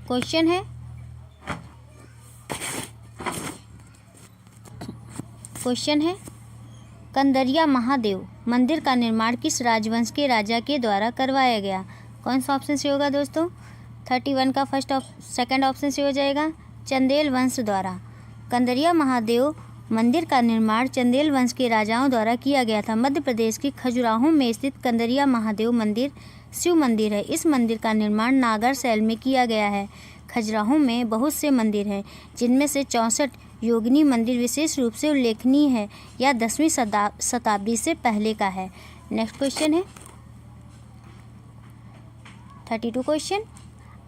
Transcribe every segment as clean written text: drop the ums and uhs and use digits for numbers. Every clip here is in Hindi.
क्वेश्चन है कंदरिया महादेव मंदिर का निर्माण किस राजवंश के राजा के द्वारा करवाया गया? कौन सा ऑप्शन से होगा दोस्तों? 31 का सेकंड ऑप्शन से हो जाएगा चंदेल वंश द्वारा। कंदरिया महादेव मंदिर का निर्माण चंदेल वंश के राजाओं द्वारा किया गया था। मध्य प्रदेश के खजुराहो में स्थित कंदरिया महादेव मंदिर शिव मंदिर है। इस मंदिर का निर्माण नागर शैल में किया गया है। खजुराहो में बहुत से मंदिर हैं, जिनमें से 64 योगिनी मंदिर विशेष रूप से उल्लेखनीय है या 10वीं शताब्दी से पहले का है। नेक्स्ट क्वेश्चन है 32 क्वेश्चन।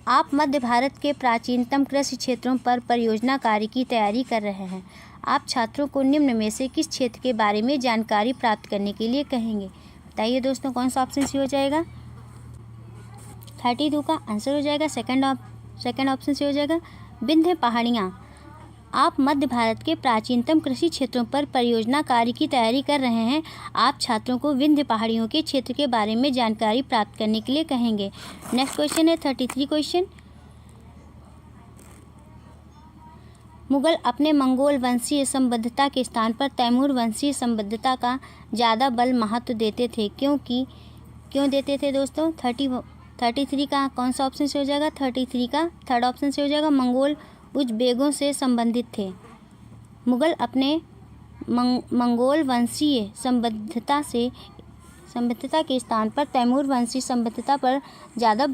आप मध्य भारत के प्राचीनतम कृषि क्षेत्रों पर परियोजना कार्य की तैयारी कर रहे हैं। आप छात्रों को निम्न में से किस क्षेत्र के बारे में जानकारी प्राप्त करने के लिए कहेंगे? बताइए दोस्तों, कौन सा ऑप्शन सी हो जाएगा? 32 का आंसर हो जाएगा सेकंड ऑप्शन से हो जाएगा विंध्य पहाड़ियाँ। आप मध्य भारत के प्राचीनतम कृषि क्षेत्रों पर परियोजना कार्य की तैयारी कर रहे हैं। आप छात्रों को विंध्य पहाड़ियों के क्षेत्र के बारे में जानकारी प्राप्त करने के लिए कहेंगे। नेक्स्ट क्वेश्चन है 33 क्वेश्चन। मुगल अपने मंगोल वंशीय संबद्धता के स्थान पर तैमूर वंशीय संबद्धता का ज़्यादा बल महत्व देते थे। क्यों देते थे दोस्तों? 33 का कौन सा ऑप्शन से हो जाएगा? 33 का थर्ड ऑप्शन से हो जाएगा मंगोल उज़्बेकों से संबंधित थे। मुगल अपने मंगोल वंशीय संबद्धता के स्थान पर तैमूर वंशीय संबद्धता पर ज़्यादा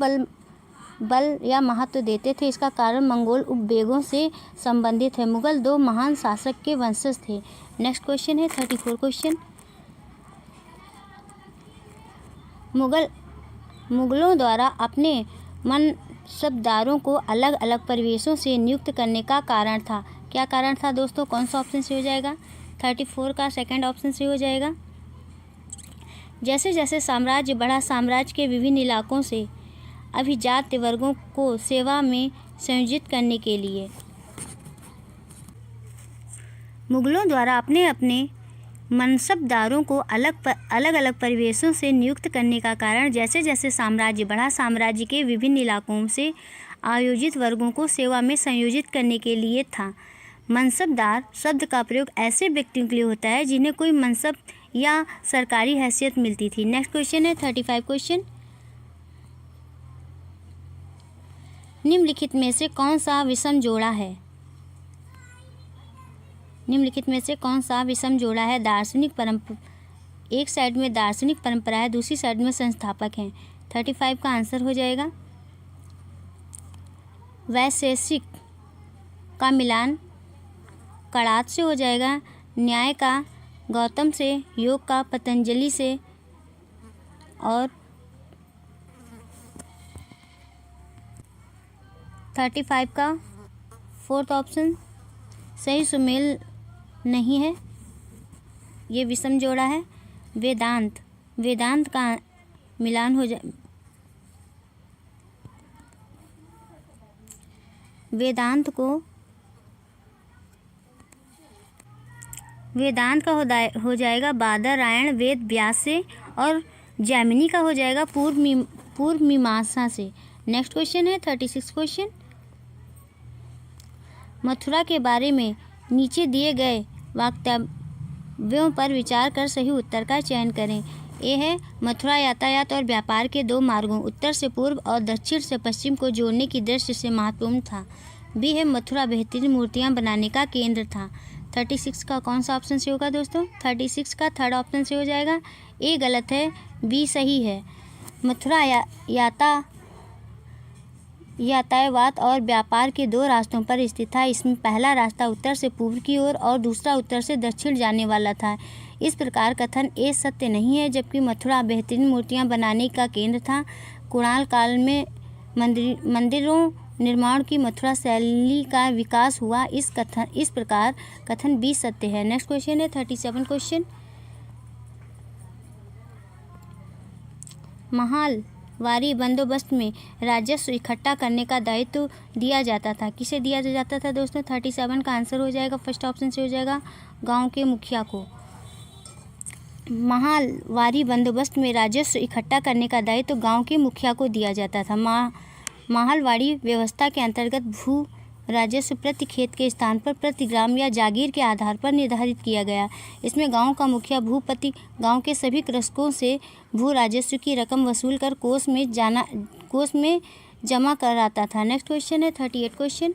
बल या महत्व देते थे। इसका कारण मंगोल उपवेगों से संबंधित है। मुगल 2 महान शासक के वंशज थे। नेक्स्ट क्वेश्चन है 34 क्वेश्चन। मुगलों द्वारा अपने मनसबदारों को अलग अलग परिवेशों से नियुक्त करने का कारण था। क्या कारण था दोस्तों? कौन सा ऑप्शन से हो जाएगा? 34 का सेकंड ऑप्शन से हो जाएगा जैसे जैसे साम्राज्य बढ़ा, साम्राज्य के विभिन्न इलाकों से अभिजात वर्गों को सेवा में संयोजित करने के लिए। मुगलों द्वारा अपने मनसबदारों को अलग अलग परिवेशों से नियुक्त करने का कारण जैसे जैसे साम्राज्य बढ़ा, साम्राज्य के विभिन्न इलाकों से आयोजित वर्गों को सेवा में संयोजित करने के लिए था। मनसबदार शब्द का प्रयोग ऐसे व्यक्तियों के लिए होता है जिन्हें कोई मनसब या सरकारी हैसियत मिलती थी। नेक्स्ट क्वेश्चन है 35 क्वेश्चन। निम्नलिखित में से कौन सा विषम जोड़ा है? निम्नलिखित में से कौन सा विषम जोड़ा है? दार्शनिक परंपरा, एक साइड में दार्शनिक परंपरा है, दूसरी साइड में संस्थापक हैं। 35 का आंसर हो जाएगा वैशेषिक का मिलान कणाद से हो जाएगा, न्याय का गौतम से, योग का पतंजलि से और 35 का फोर्थ ऑप्शन सही सुमेल नहीं है, ये विषम जोड़ा है। वेदांत का मिलान हो जाए, वेदांत का हो जाएगा बादरायण वेद व्यास से और जैमिनी का हो जाएगा पूर्व मीमांसा से। नेक्स्ट क्वेश्चन है 36 क्वेश्चन। मथुरा के बारे में नीचे दिए गए वक्तव्यों पर विचार कर सही उत्तर का चयन करें। ए है मथुरा यातायात और व्यापार के 2 मार्गों उत्तर से पूर्व और दक्षिण से पश्चिम को जोड़ने की दृष्टि से महत्वपूर्ण था। बी है मथुरा बेहतरीन मूर्तियां बनाने का केंद्र था। 36 का कौन सा ऑप्शन से होगा दोस्तों? 36 का थर्ड ऑप्शन से हो जाएगा। ए गलत है, बी सही है। मथुरा यातायात और व्यापार के 2 रास्तों पर स्थित था। इसमें पहला रास्ता उत्तर से पूर्व की ओर और दूसरा उत्तर से दक्षिण जाने वाला था। इस प्रकार कथन ए सत्य नहीं है, जबकि मथुरा बेहतरीन मूर्तियां बनाने का केंद्र था। कुणाल काल में मंदिरों निर्माण की मथुरा शैली का विकास हुआ। इस प्रकार कथन बी सत्य है। नेक्स्ट क्वेश्चन है 37 क्वेश्चन। महालवारी बंदोबस्त में राजस्व इकट्ठा करने का दायित्व दिया जाता था। किसे दिया जाता था दोस्तों? 37 का आंसर हो जाएगा फर्स्ट ऑप्शन से हो जाएगा गांव के मुखिया को। महालवारी बंदोबस्त में राजस्व इकट्ठा करने का दायित्व गांव के मुखिया को दिया जाता था। माहलवाड़ी व्यवस्था के अंतर्गत भू राजस्व प्रति खेत के स्थान पर प्रति ग्राम या जागीर के आधार पर निर्धारित किया गया। इसमें गांव का मुखिया भूपति गांव के सभी कृषकों से भू राजस्व की रकम वसूल कर कोष में जमा कराता था। नेक्स्ट क्वेश्चन है 38 क्वेश्चन।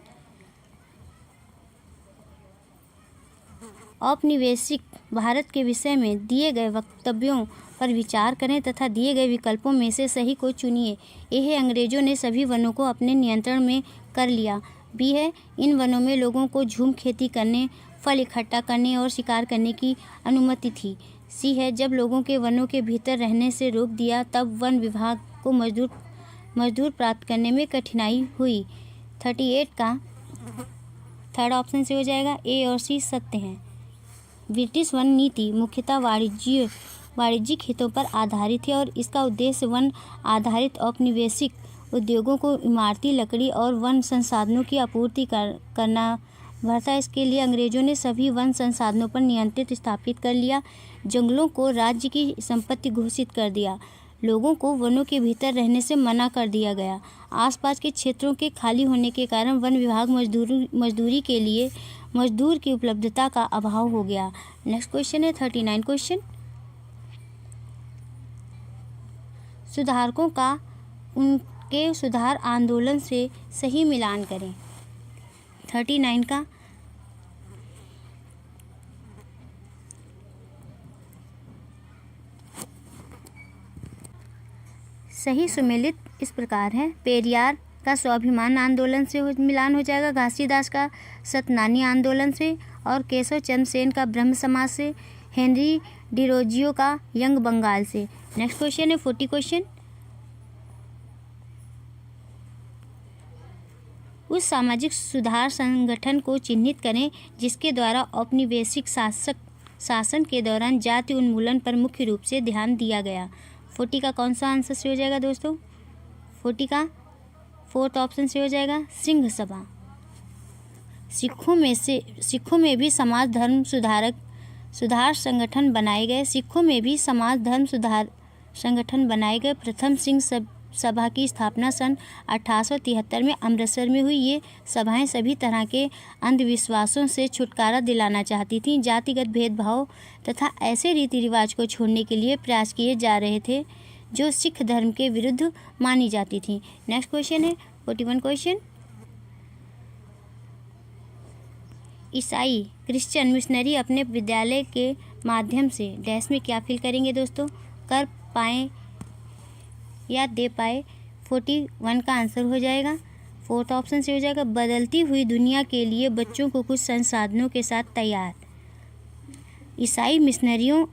औपनिवेशिक भारत के विषय में दिए गए वक्तव्यों पर विचार करें तथा दिए गए विकल्पों में से सही को चुनिए। ए है, अंग्रेजों ने सभी वनों को अपने नियंत्रण में कर लिया। बी है, इन वनों में लोगों को झूम खेती करने, फल इकट्ठा करने और शिकार करने की अनुमति थी। सी है, जब लोगों के वनों के भीतर रहने से रोक दिया तब वन विभाग को मजदूर प्राप्त करने में कठिनाई हुई। 38 का थर्ड ऑप्शन से हो जाएगा। ए और सी सत्य हैं। ब्रिटिश वन नीति मुख्यतः वाणिज्यिक हितों पर आधारित है और इसका उद्देश्य वन आधारित औपनिवेशिक उद्योगों को इमारती लकड़ी और वन संसाधनों की आपूर्ति करना था। इसके लिए अंग्रेजों ने सभी वन संसाधनों पर नियंत्रण स्थापित कर लिया, जंगलों को राज्य की संपत्ति घोषित कर दिया, लोगों को वनों के भीतर रहने से मना कर दिया गया। आसपास के क्षेत्रों के खाली होने के कारण वन विभाग मजदूरी के लिए मजदूर की उपलब्धता का अभाव हो गया। नेक्स्ट क्वेश्चन है 39 क्वेश्चन। सुधारकों का उनके सुधार आंदोलन से सही मिलान करें। 39 का सही सुमेलित इस प्रकार है। पेरियार का स्वाभिमान आंदोलन से मिलान हो जाएगा, घासीदास का सतनानी आंदोलन से और केशव चंद्र सेन का ब्रह्म समाज से, हेनरी डिरोजियो का यंग बंगाल से। नेक्स्ट क्वेश्चन है 40 क्वेश्चन। उस सामाजिक सुधार संगठन को चिन्हित करें जिसके द्वारा औपनिवेशिक शासन के दौरान जाति उन्मूलन पर मुख्य रूप से ध्यान दिया गया। 40 का कौन सा आंसर से हो जाएगा दोस्तों? 40 का फोर्थ ऑप्शन से हो जाएगा, सिंह सभा। सिखों में भी समाज धर्म सुधार संगठन बनाए गए। सिखों में भी समाज धर्म सुधार संगठन बनाए गए। प्रथम सिंह सभा की स्थापना सन 1873 में अमृतसर में हुई। ये सभाएं सभी तरह के अंधविश्वासों से छुटकारा दिलाना चाहती थीं। जातिगत भेदभाव तथा ऐसे रीति रिवाज को छोड़ने के लिए प्रयास किए जा रहे थे जो सिख धर्म के विरुद्ध मानी जाती थी। नेक्स्ट क्वेश्चन है 41 क्वेश्चन। ईसाई क्रिश्चियन मिशनरी अपने विद्यालय के माध्यम से डैश में क्या फील करेंगे दोस्तों? कर पाए या दे पाए। 41 का आंसर हो जाएगा, फोर्थ ऑप्शन से हो जाएगा, बदलती हुई दुनिया के लिए बच्चों को कुछ संसाधनों के साथ तैयार। ईसाई मिशनरियों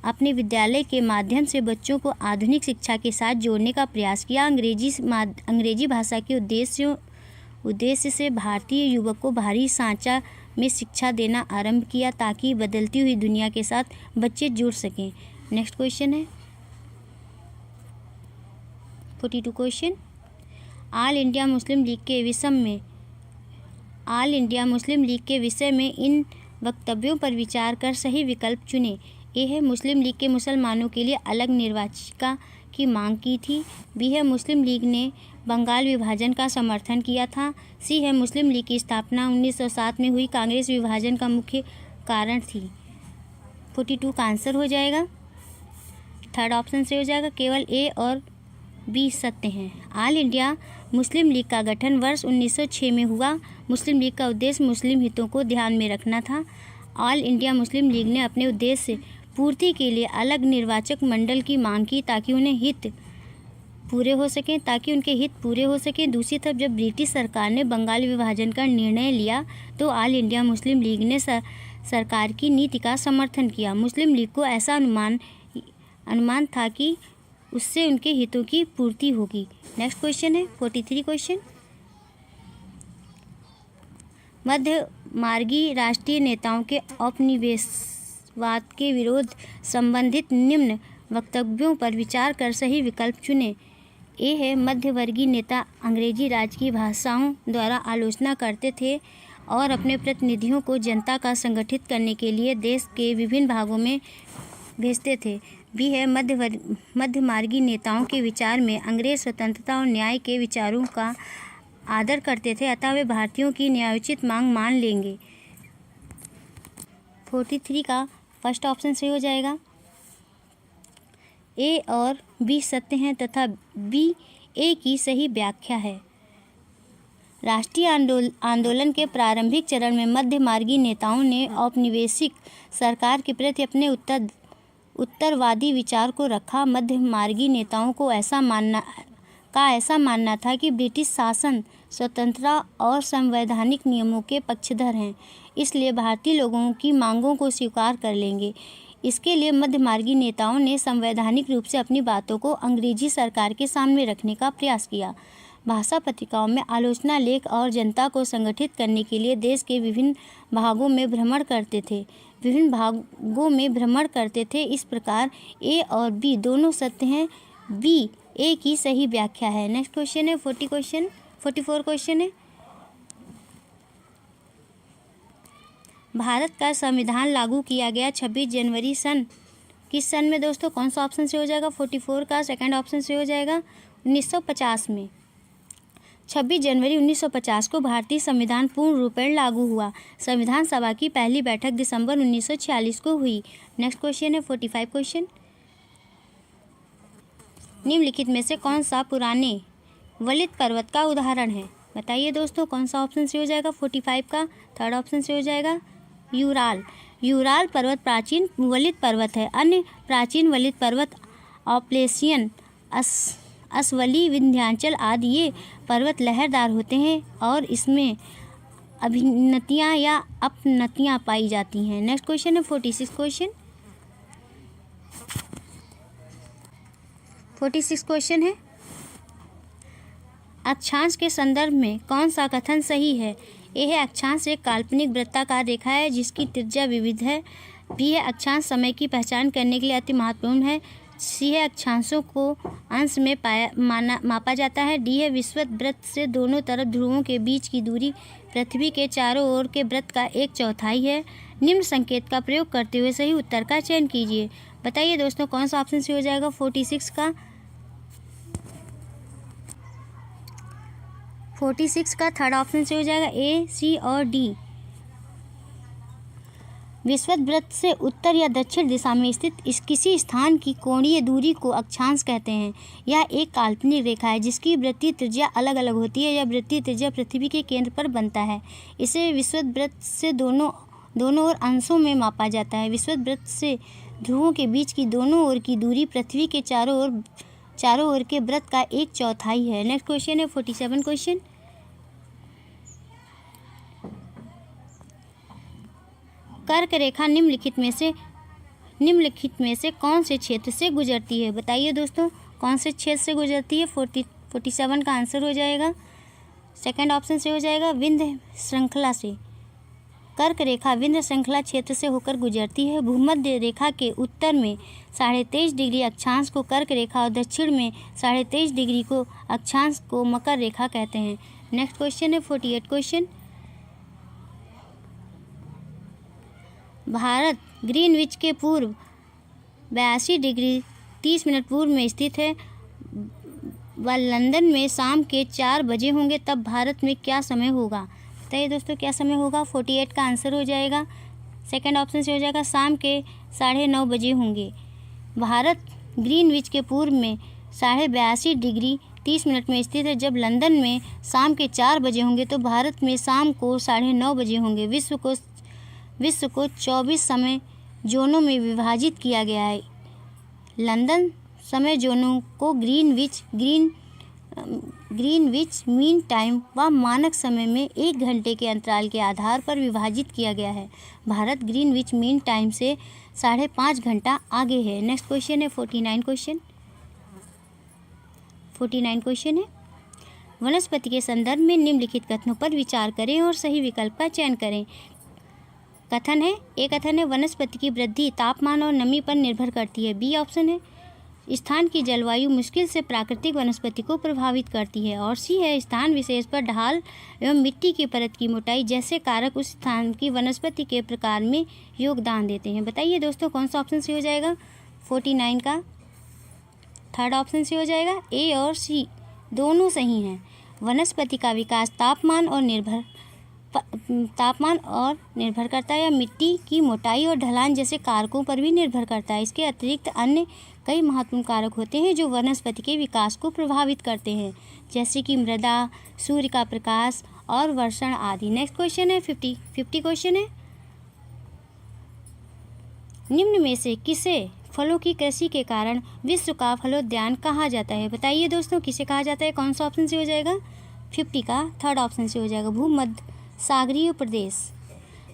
अपने विद्यालय के माध्यम से बच्चों को आधुनिक शिक्षा के साथ जोड़ने का प्रयास किया। अंग्रेजी भाषा के उद्देश्य से भारतीय युवक को बाहरी सांचा में शिक्षा देना आरंभ किया ताकि बदलती हुई दुनिया के साथ बच्चे जुड़ सकें। नेक्स्ट क्वेश्चन है 42 question. All India Muslim league के विषय में इन वक्तव्यों पर विचार कर सही विकल्प चुनें। ए है, मुस्लिम लीग के मुसलमानों के लिए अलग निर्वाचिका की मांग की थी। बी है, मुस्लिम लीग ने बंगाल विभाजन का समर्थन किया था। सी है, मुस्लिम लीग की स्थापना 1907 में हुई कांग्रेस विभाजन का मुख्य कारण थी। 42 का आंसर हो जाएगा, थर्ड ऑप्शन से हो जाएगा, केवल ए और बी सत्य हैं। ऑल इंडिया मुस्लिम लीग का गठन वर्ष 1906 में हुआ। मुस्लिम लीग का उद्देश्य मुस्लिम हितों को ध्यान में रखना था। ऑल इंडिया मुस्लिम लीग ने अपने उद्देश्य पूर्ति के लिए अलग निर्वाचक मंडल की मांग की ताकि उनके हित पूरे हो सकें। दूसरी तरफ जब ब्रिटिश सरकार ने बंगाल विभाजन का निर्णय लिया तो ऑल इंडिया मुस्लिम लीग ने सरकार की नीति का समर्थन किया। मुस्लिम लीग को ऐसा अनुमान था कि उससे उनके हितों की पूर्ति होगी। नेक्स्ट क्वेश्चन है 43 क्वेश्चन। मध्य मार्गी राष्ट्रीय नेताओं के औपनिवेशवाद के विरोध संबंधित निम्न वक्तव्यों पर विचार कर सही विकल्प चुनें। ए है, मध्यवर्गीय नेता अंग्रेजी राज की भाषाओं द्वारा आलोचना करते थे और अपने प्रतिनिधियों को जनता का संगठित करने के लिए देश के विभिन्न भागों में भेजते थे। बी है मध्यमार्गी नेताओं के विचार में अंग्रेज स्वतंत्रता और न्याय के विचारों का आदर करते थे, अतः वे भारतीयों की न्यायोचित मांग मान लेंगे। 43 का फर्स्ट ऑप्शन सही हो जाएगा। ए और बी सत्य हैं तथा बी ए की सही व्याख्या है। राष्ट्रीय आंदोलन के प्रारंभिक चरण में मध्यमार्गी नेताओं ने औपनिवेशिक सरकार के प्रति अपने उत्तरवादी विचार को रखा। मध्यमार्गी नेताओं को ऐसा मानना था कि ब्रिटिश शासन स्वतंत्रता और संवैधानिक नियमों के पक्षधर हैं, इसलिए भारतीय लोगों की मांगों को स्वीकार कर लेंगे। इसके लिए मध्यमार्गी नेताओं ने संवैधानिक रूप से अपनी बातों को अंग्रेजी सरकार के सामने रखने का प्रयास किया। भाषा पत्रिकाओं में आलोचना लेख और जनता को संगठित करने के लिए देश के विभिन्न भागों में भ्रमण करते थे। इस प्रकार ए और बी दोनों सत्य हैं, बी ए की सही व्याख्या है। नेक्स्ट क्वेश्चन है 44 क्वेश्चन है। भारत का संविधान लागू किया गया 26 जनवरी सन किस सन में दोस्तों? कौन सा ऑप्शन से हो जाएगा? 44 का सेकंड ऑप्शन से हो जाएगा 1950 में। 26 जनवरी 1950 को भारतीय संविधान पूर्ण रूपेण लागू हुआ। संविधान सभा की पहली बैठक दिसंबर 1946 को हुई। नेक्स्ट क्वेश्चन है 45 क्वेश्चन। निम्नलिखित में से कौन सा पुराने वलित पर्वत का उदाहरण है? बताइए दोस्तों, कौन सा ऑप्शन से हो जाएगा? 45 का थर्ड ऑप्शन से हो जाएगा यूराल पर्वत प्राचीन वलित पर्वत है। अन्य प्राचीन वलित पर्वत ऑपलेशियन, असवली, विंध्याचल आदि ये पर्वत लहरदार होते हैं और इसमें अभिन्नतियाँ या अपनतियाँ पाई जाती हैं। नेक्स्ट क्वेश्चन है 46 क्वेश्चन। 46 क्वेश्चन है, अक्षांश के संदर्भ में कौन सा कथन सही है? ए है अक्षांश एक काल्पनिक वृत्ताकार रेखा है जिसकी त्रिज्या विविध है। बी है अक्षांश समय की पहचान करने के लिए अति महत्वपूर्ण है। सी है अक्षांशों को अंश में मापा जाता है। डी है विषुवत वृत्त से दोनों तरफ ध्रुवों के बीच की दूरी पृथ्वी के चारों ओर के वृत्त का 1/4 है। निम्न संकेत का प्रयोग करते हुए सही उत्तर का चयन कीजिए। बताइए दोस्तों, कौन सा ऑप्शन से हो जाएगा? 46 का थर्ड ऑप्शन से हो जाएगा ए, सी और डी। विषुवत वृत्त से उत्तर या दक्षिण दिशा में स्थित किसी स्थान की कोणीय दूरी को अक्षांश कहते हैं। यह एक काल्पनिक रेखा है जिसकी वृत्तीय त्रिज्या अलग अलग होती है। यह वृत्तीय त्रिज्या पृथ्वी के केंद्र पर बनता है। इसे विषुवत वृत्त से दोनों ओर अंशों में मापा जाता है। विषुवत वृत्त से ध्रुवों के बीच की दोनों ओर की दूरी पृथ्वी के चारों ओर के वृत्त का 1/4 है। नेक्स्ट क्वेश्चन है 47 क्वेश्चन। कर्क रेखा निम्नलिखित में से कौन से क्षेत्र से गुजरती है? बताइए दोस्तों, कौन से क्षेत्र से गुजरती है? 47 का आंसर हो जाएगा सेकंड ऑप्शन से हो जाएगा विंध्य श्रृंखला से। कर्क रेखा विंध्य श्रृंखला क्षेत्र से होकर गुजरती है। भूमध्य रेखा के उत्तर में 23.5 डिग्री अक्षांश को कर्क रेखा और दक्षिण में 23.5 डिग्री को अक्षांश को मकर रेखा कहते हैं। नेक्स्ट क्वेश्चन है 48 क्वेश्चन। भारत ग्रीनविच के पूर्व 82 डिग्री 30 मिनट पूर्व में स्थित है व लंदन में शाम के 4 बजे होंगे, तब भारत में क्या समय होगा? बताइए दोस्तों, क्या समय होगा? 48 का आंसर हो जाएगा सेकंड ऑप्शन से हो जाएगा शाम के 9:30 बजे होंगे। भारत ग्रीनविच के पूर्व में 82 डिग्री 30 मिनट में स्थित है। जब लंदन में शाम के 4 बजे होंगे तो भारत में शाम को 9:30 बजे होंगे। विश्व को 24 समय जोनों में विभाजित किया गया है। लंदन समय जोनों को ग्रीनविच मीन टाइम व मानक समय में 1 घंटे के अंतराल के आधार पर विभाजित किया गया है। भारत ग्रीनविच मीन टाइम से 5.5 घंटा आगे है। नेक्स्ट क्वेश्चन है 49 क्वेश्चन। 49 क्वेश्चन है, वनस्पति के संदर्भ में निम्नलिखित कथनों पर विचार करें और सही विकल्प का चयन करें। कथन है, एक कथन है वनस्पति की वृद्धि तापमान और नमी पर निर्भर करती है। बी ऑप्शन है स्थान की जलवायु मुश्किल से प्राकृतिक वनस्पति को प्रभावित करती है। और सी है स्थान विशेष पर ढाल एवं मिट्टी की परत की मोटाई जैसे कारक उस स्थान की वनस्पति के प्रकार में योगदान देते हैं। बताइए दोस्तों, कौन सा ऑप्शन सी हो जाएगा? 49 का थर्ड ऑप्शन से हो जाएगा। ए और सी दोनों सही हैं। वनस्पति का विकास तापमान और निर्भर करता है या मिट्टी की मोटाई और ढलान जैसे कारकों पर भी निर्भर करता है। इसके अतिरिक्त अन्य कई महत्वपूर्ण कारक होते हैं जो वनस्पति के विकास को प्रभावित करते हैं, जैसे कि मृदा, सूर्य का प्रकाश और वर्षण आदि। नेक्स्ट क्वेश्चन है 50 क्वेश्चन है, निम्न में से किसे फलों की कृषि के कारण विश्व का फलोद्यान कहा जाता है? बताइए दोस्तों, किसे कहा जाता है? कौन सा ऑप्शन से हो जाएगा? 50 का थर्ड ऑप्शन से हो जाएगा। भूमध्य सागरीय प्रदेश।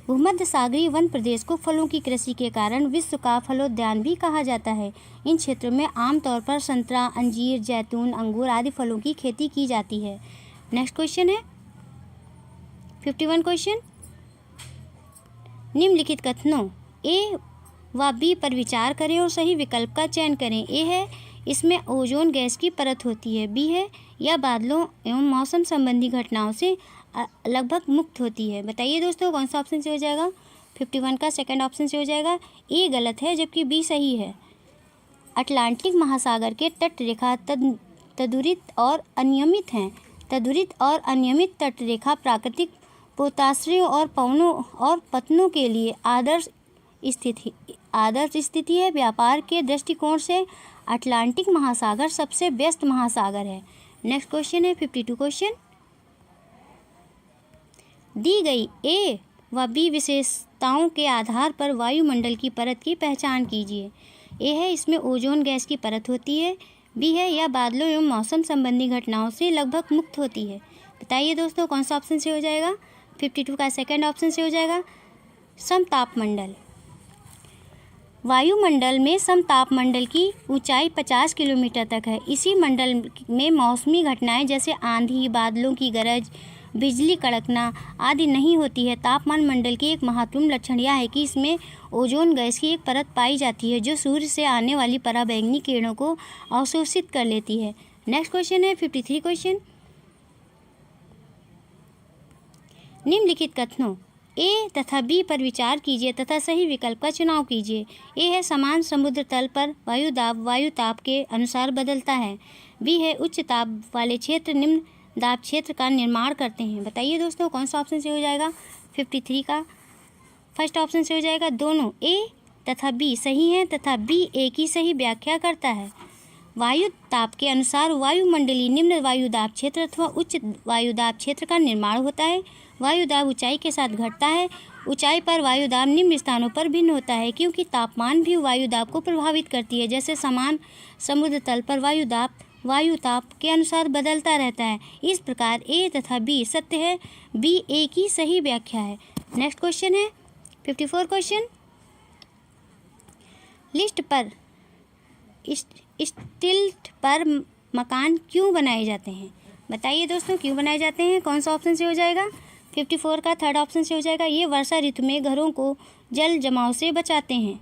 भूमध्य सागरीय वन प्रदेश को फलों की कृषि के कारण विश्व का फलोद्यान भी कहा जाता है। इन क्षेत्रों में आमतौर पर संतरा, अंजीर, जैतून, अंगूर आदि फलों की खेती की जाती है। नेक्स्ट क्वेश्चन है 51 क्वेश्चन, निम्नलिखित कथनों ए व बी पर विचार करें और सही विकल्प का चयन करें। ए है इसमें ओजोन गैस की परत होती है। बी है यह बादलों एवं मौसम संबंधी घटनाओं से लगभग मुक्त होती है। बताइए दोस्तों, कौन सा ऑप्शन से हो जाएगा? 51 का सेकंड ऑप्शन से हो जाएगा। ए गलत है जबकि बी सही है। अटलांटिक महासागर के तट रेखा तदुरित और अनियमित हैं। तदुरित और अनियमित तट रेखा प्राकृतिक पोताश्रयों और पवनों और पतनों के लिए आदर्श स्थिति है। व्यापार के दृष्टिकोण से अटलांटिक महासागर सबसे व्यस्त महासागर है। नेक्स्ट क्वेश्चन है 52 क्वेश्चन, दी गई ए व बी विशेषताओं के आधार पर वायुमंडल की परत की पहचान कीजिए। ए है इसमें ओजोन गैस की परत होती है। बी है यह बादलों एवं मौसम संबंधी घटनाओं से लगभग मुक्त होती है। बताइए दोस्तों, कौन सा ऑप्शन से हो जाएगा? 52 का सेकंड ऑप्शन से हो जाएगा। समतापमंडल। वायुमंडल में समतापमंडल की ऊंचाई 50 किलोमीटर तक है। इसी मंडल में मौसमी घटनाएं जैसे आंधी, बादलों की गरज, बिजली कड़कना आदि नहीं होती है। तापमान मंडल की एक महत्वपूर्ण लक्षण यह है कि इसमें ओजोन गैस की एक परत पाई जाती है जो सूर्य से आने वाली पराबैंगनी किरणों को अवशोषित कर लेती है। नेक्स्ट क्वेश्चन है 53 क्वेश्चन, निम्नलिखित कथनों ए तथा बी पर विचार कीजिए तथा सही विकल्प का चुनाव कीजिए। ए है समान समुद्र तल पर वायु ताप के अनुसार बदलता है। बी है उच्च ताप वाले क्षेत्र निम्न दाब क्षेत्र का निर्माण करते हैं। बताइए दोस्तों, कौन सा ऑप्शन से हो जाएगा? 53 का फर्स्ट ऑप्शन से हो जाएगा। दोनों ए तथा बी सही हैं तथा बी ए की सही व्याख्या करता है। वायु ताप के अनुसार वायुमंडलीय निम्न वायुदाब क्षेत्र अथवा उच्च वायुदाब क्षेत्र का निर्माण होता है। वायुदाब ऊंचाई के साथ घटता है। ऊंचाई पर वायुदाब निम्न स्थानों पर भिन्न होता है क्योंकि तापमान भी वायुदाब को प्रभावित करती है। जैसे समान समुद्र तल पर वायुताप के अनुसार बदलता रहता है। इस प्रकार ए तथा बी सत्य है। बी ए की सही व्याख्या है। नेक्स्ट क्वेश्चन है 54 क्वेश्चन, लिस्ट पर स्टिल्ट पर मकान क्यों बनाए जाते हैं? बताइए दोस्तों, क्यों बनाए जाते हैं? कौन सा ऑप्शन से हो जाएगा? 54 का थर्ड ऑप्शन से हो जाएगा। ये वर्षा ऋतु में घरों को जल जमाव से बचाते हैं।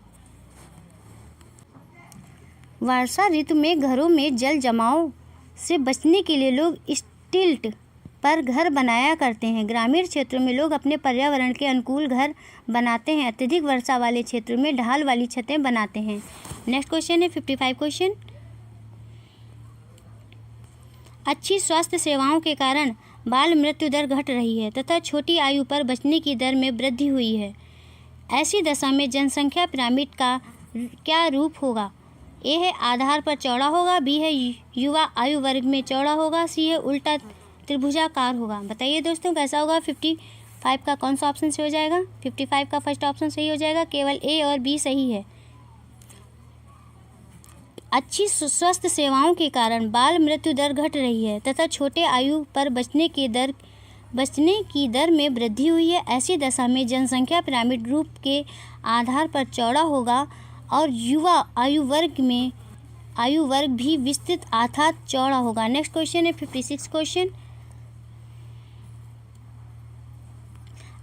वर्षा ऋतु में घरों में जल जमाव से बचने के लिए लोग स्टिल्ट पर घर बनाया करते हैं। ग्रामीण क्षेत्रों में लोग अपने पर्यावरण के अनुकूल घर बनाते हैं। अत्यधिक वर्षा वाले क्षेत्रों में ढाल वाली छतें बनाते हैं। नेक्स्ट क्वेश्चन है 55 क्वेश्चन, अच्छी स्वास्थ्य सेवाओं के कारण बाल मृत्यु दर घट रही है तथा छोटी आयु पर बचने की दर में वृद्धि हुई है। ऐसी दशा में जनसंख्या पिरामिड का क्या रूप होगा? ए है आधार पर चौड़ा होगा। बी है युवा आयु वर्ग में चौड़ा होगा। सी है उल्टा त्रिभुजाकार होगा। बताइए दोस्तों, कैसा होगा? 55 का कौन सा ऑप्शन से हो जाएगा? 55 का फर्स्ट ऑप्शन सही हो जाएगा। केवल ए और बी सही है। अच्छी स्वास्थ्य सेवाओं के कारण बाल मृत्यु दर घट रही है तथा छोटे आयु पर बचने की दर में वृद्धि हुई है। ऐसी दशा में जनसंख्या पिरामिड रूप के आधार पर चौड़ा होगा और युवा आयु वर्ग भी विस्तृत अर्थात चौड़ा होगा। नेक्स्ट क्वेश्चन है 56 क्वेश्चन,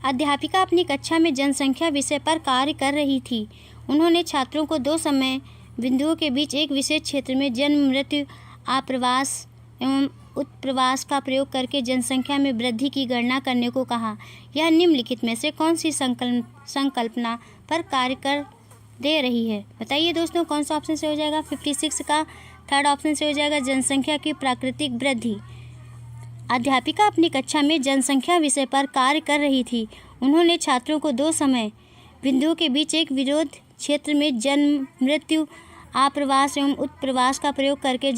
अध्यापिका अपनी कक्षा में जनसंख्या विषय पर कार्य कर रही थी। उन्होंने छात्रों को 2 समय बिंदुओं के बीच एक विशेष क्षेत्र में जन्म, मृत्यु, आप्रवास एवं उत्प्रवास का प्रयोग करके जनसंख्या में वृद्धि की गणना करने को कहा। यह निम्नलिखित में से कौन सी संकल्पना पर कार्य कर दे रही है। बताइए दोस्तों कौन सा ऑप्शन से हो जाएगा। 56 का थर्ड ऑप्शन से हो जाएगा जनसंख्या की प्राकृतिक वृद्धि। अध्यापिका अपनी कक्षा में जनसंख्या विषय पर कार्य कर रही थी। उन्होंने छात्रों को दो समय बिंदुओं के बीच एक विरोध क्षेत्र में जन्म, मृत्यु, आप्रवास एवं उत्प्रवास का प्रयोग करके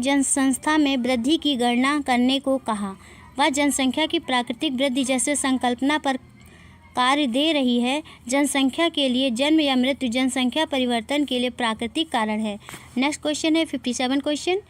जनसंख्या में वृद्धि की गणना करने को कहा। वह जनसंख्या की प्राकृतिक वृद्धि जैसे संकल्पना पर कार्य दे रही है। जनसंख्या के लिए जन्म या मृत्यु जनसंख्या परिवर्तन के लिए प्राकृतिक कारण है। नेक्स्ट क्वेश्चन है 57 क्वेश्चन।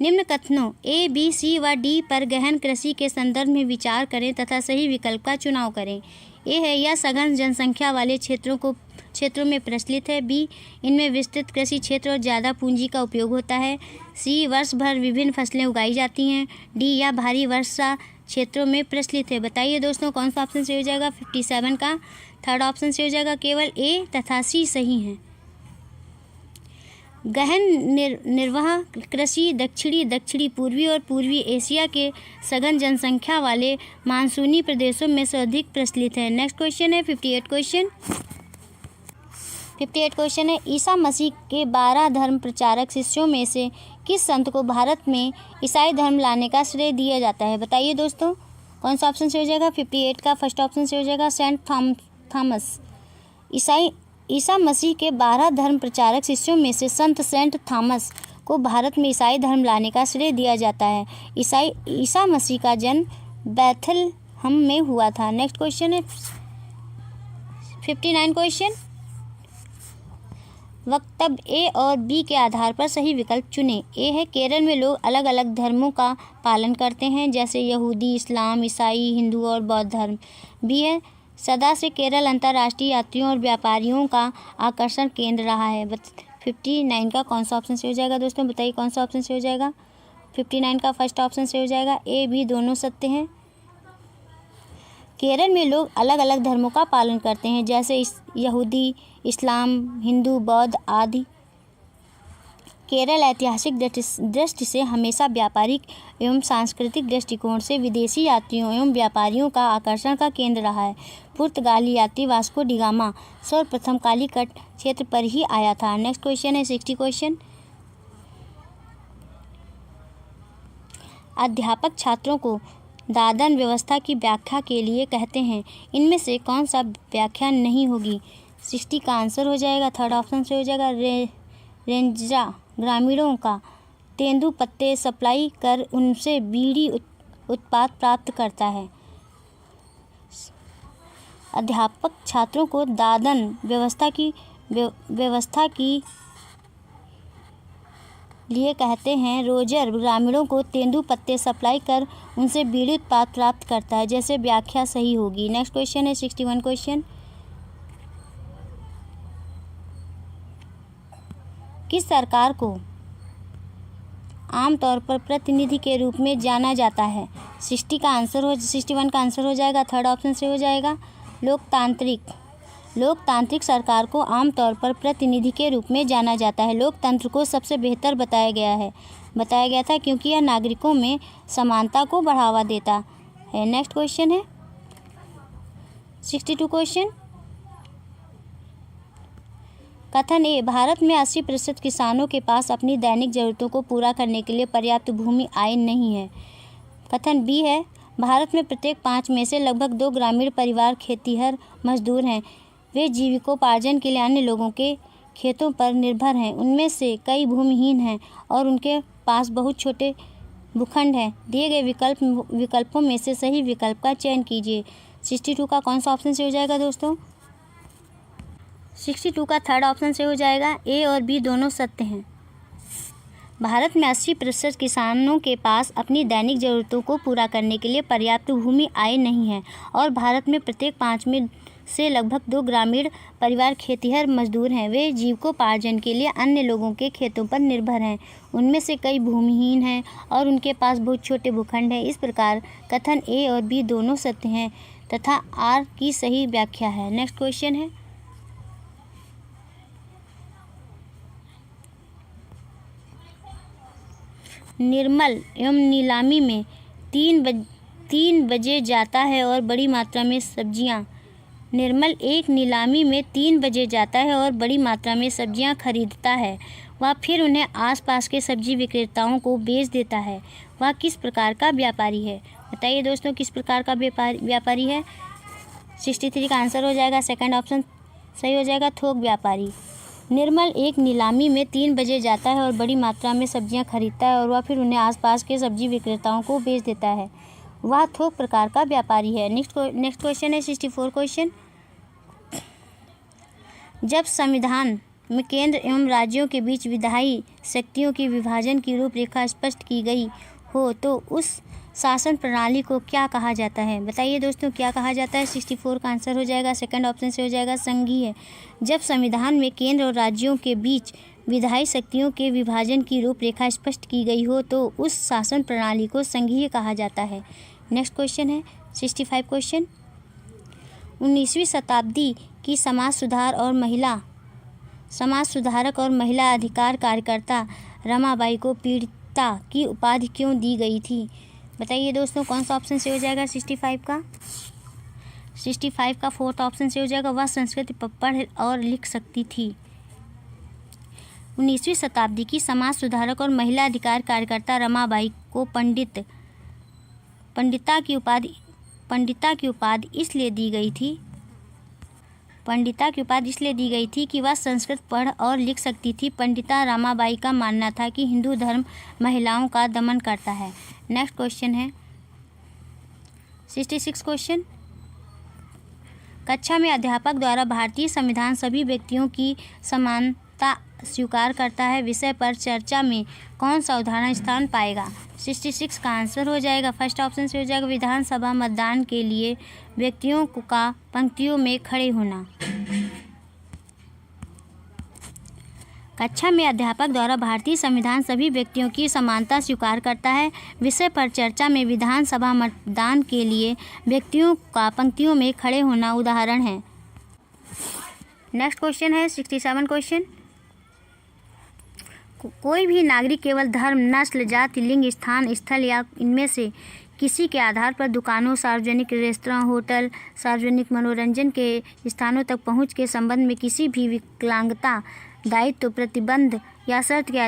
निम्न कथनों ए, बी, सी व डी पर गहन कृषि के संदर्भ में विचार करें तथा सही विकल्प का चुनाव करें। ए है, यह सघन जनसंख्या वाले क्षेत्रों में प्रचलित है। बी, इनमें विस्तृत कृषि क्षेत्र और ज़्यादा पूंजी का उपयोग होता है। सी, वर्ष भर विभिन्न फसलें उगाई जाती हैं। डी, यह भारी वर्षा क्षेत्रों में प्रचलित है। बताइए दोस्तों कौन सा ऑप्शन से हो जाएगा। 57 का थर्ड ऑप्शन से हो जाएगा। केवल ए तथा सी सही हैं। गहन निर्वाह कृषि दक्षिणी पूर्वी और पूर्वी एशिया के सघन जनसंख्या वाले मानसूनी प्रदेशों में सर्वाधिक प्रचलित है। नेक्स्ट क्वेश्चन है 58 क्वेश्चन। 58 क्वेश्चन है, ईसा मसीह के 12 धर्म प्रचारक शिष्यों में से किस संत को भारत में ईसाई धर्म लाने का श्रेय दिया जाता है। बताइए दोस्तों कौन सा ऑप्शन से हो जाएगा। 58 का फर्स्ट ऑप्शन से हो जाएगा सेंट थॉमस। ईसा मसीह के 12 धर्म प्रचारक शिष्यों में से संत सेंट थॉमस को भारत में ईसाई धर्म लाने का श्रेय दिया जाता है। ईसा मसीह का जन्म बैथलहम में हुआ था। नेक्स्ट क्वेश्चन है 59 क्वेश्चन। वक्तव्य ए और बी के आधार पर सही विकल्प चुनें। ए है, केरल में लोग अलग अलग धर्मों का पालन करते हैं जैसे यहूदी, इस्लाम, ईसाई, हिंदू और बौद्ध धर्म। बी है, सदा से केरल अंतर्राष्ट्रीय यात्रियों और व्यापारियों का आकर्षण केंद्र रहा है। 59 का कौन सा ऑप्शन से हो जाएगा दोस्तों। बताइए कौन सा ऑप्शन से हो जाएगा। 59 का फर्स्ट ऑप्शन से हो जाएगा। ए, बी दोनों सत्य हैं। केरल में लोग अलग अलग धर्मों का पालन करते हैं जैसे यहूदी, इस्लाम, हिंदू, बौद्ध आदि। केरल ऐतिहासिक दृष्टि से हमेशा व्यापारिक एवं सांस्कृतिक दृष्टिकोण से विदेशी यात्रियों एवं व्यापारियों का आकर्षण का केंद्र रहा है। पुर्तगाली यात्री वास्को डी गामा सर्वप्रथम कालीकट क्षेत्र पर ही आया था। नेक्स्ट क्वेश्चन है 60 क्वेश्चन। अध्यापक छात्रों को दादन व्यवस्था की व्याख्या के लिए कहते हैं। इनमें से कौन सा व्याख्या नहीं होगी। 60 का आंसर हो जाएगा थर्ड ऑप्शन से हो जाएगा रेंजरा ग्रामीणों का तेंदू पत्ते सप्लाई कर उनसे बीड़ी उत्पाद प्राप्त करता है। अध्यापक छात्रों को दादन व्यवस्था की लिए कहते हैं। रोजर ग्रामीणों को तेंदू पत्ते सप्लाई कर उनसे बीड़ी उत्पाद प्राप्त करता है। जैसे व्याख्या सही होगी। नेक्स्ट क्वेश्चन है 61 क्वेश्चन। किस सरकार को आमतौर पर प्रतिनिधि के रूप में जाना जाता है। 61 का आंसर हो जाएगा थर्ड ऑप्शन से हो जाएगा लोकतांत्रिक सरकार को आमतौर पर प्रतिनिधि के रूप में जाना जाता है। लोकतंत्र को सबसे बेहतर बताया गया था क्योंकि यह नागरिकों में समानता को बढ़ावा देता है। नेक्स्ट क्वेश्चन है 62 क्वेश्चन। कथन ए, भारत में 80% किसानों के पास अपनी दैनिक जरूरतों को पूरा करने के लिए पर्याप्त भूमि आय नहीं है। कथन बी है, भारत में प्रत्येक 5 में से लगभग 2 ग्रामीण परिवार खेतीहर मजदूर हैं। वे जीविकोपार्जन के लिए अन्य लोगों के खेतों पर निर्भर हैं। उनमें से कई भूमिहीन हैं और उनके पास बहुत छोटे भूखंड हैं। दिए गए विकल्पों में से सही विकल्प का चयन कीजिए। 62 का कौन सा ऑप्शन से हो जाएगा दोस्तों। 62 का थर्ड ऑप्शन से हो जाएगा। ए और बी दोनों सत्य हैं। भारत में 80% किसानों के पास अपनी दैनिक ज़रूरतों को पूरा करने के लिए पर्याप्त भूमि आय नहीं है और भारत में प्रत्येक 5 में से लगभग 2 ग्रामीण परिवार खेतीहर मजदूर हैं। वे जीविकोपार्जन के लिए अन्य लोगों के खेतों पर निर्भर हैं। उनमें से कई भूमिहीन हैं और उनके पास बहुत छोटे भूखंड हैं। इस प्रकार कथन ए और बी दोनों सत्य हैं तथा आर की सही व्याख्या है। नेक्स्ट क्वेश्चन है निर्मल एवं नीलामी में 3 3 बजे जाता है और बड़ी मात्रा में सब्जियां। निर्मल एक नीलामी में 3 बजे जाता है और बड़ी मात्रा में सब्जियां खरीदता है। वह फिर उन्हें आसपास के सब्जी विक्रेताओं को बेच देता है। वह किस प्रकार का व्यापारी है? बताइए दोस्तों, किस प्रकार का व्यापारी है? 63 का आंसर हो जाएगा सेकंड ऑप्शन सही हो जाएगा, थोक व्यापारी। निर्मल एक नीलामी में 3 बजे जाता है और बड़ी मात्रा में सब्जियां खरीदता है और वह फिर उन्हें आसपास के सब्जी विक्रेताओं को बेच देता है। वह थोक प्रकार का व्यापारी है। नेक्स्ट क्वेश्चन है 64 क्वेश्चन। जब संविधान में केंद्र एवं राज्यों के बीच विधायी शक्तियों के विभाजन की रूपरेखा स्पष्ट की गई हो तो उस शासन प्रणाली को क्या कहा जाता है? बताइए दोस्तों, क्या कहा जाता है? 64 का आंसर हो जाएगा सेकंड ऑप्शन से हो जाएगा संघीय। जब संविधान में केंद्र और राज्यों के बीच विधायी शक्तियों के विभाजन की रूपरेखा स्पष्ट की गई हो तो उस शासन प्रणाली को संघीय कहा जाता है। नेक्स्ट क्वेश्चन है 65 क्वेश्चन। 19वीं शताब्दी की समाज सुधारक और महिला अधिकार कार्यकर्ता रमाबाई को पीड़िता की उपाधि क्यों दी गई थी? बताइए दोस्तों, कौन सा ऑप्शन से हो जाएगा 65 का? 65 का फोर्थ ऑप्शन से हो जाएगा, वह संस्कृत पढ़ और लिख सकती थी। 19वीं शताब्दी की समाज सुधारक और महिला अधिकार कार्यकर्ता रमाबाई को पंडिता की उपाधि इसलिए दी गई थी कि वह संस्कृत पढ़ और लिख सकती थी। पंडिता रमाबाई का मानना था कि हिंदू धर्म महिलाओं का दमन करता है। नेक्स्ट क्वेश्चन है 66 क्वेश्चन। कक्षा में अध्यापक द्वारा भारतीय संविधान सभी व्यक्तियों की समानता स्वीकार करता है विषय पर चर्चा में कौन सा उदाहरण स्थान पाएगा? 66 का आंसर हो जाएगा फर्स्ट ऑप्शन से हो जाएगा, विधानसभा मतदान के लिए व्यक्तियों का पंक्तियों में खड़े होना। कक्षा में अध्यापक द्वारा भारतीय संविधान सभी व्यक्तियों की समानता स्वीकार करता है विषय पर चर्चा में विधानसभा मतदान के लिए व्यक्तियों का पंक्तियों में खड़े होना उदाहरण है। नेक्स्ट क्वेश्चन है 67 क्वेश्चन। कोई भी नागरिक केवल धर्म, नस्ल, जाति, लिंग, स्थान, स्थल या इनमें से किसी के आधार पर दुकानों, सार्वजनिक रेस्तरां, होटल, सार्वजनिक मनोरंजन के स्थानों तक पहुंच के संबंध में किसी भी विकलांगता, दायित्व, प्रतिबंध या शर्त के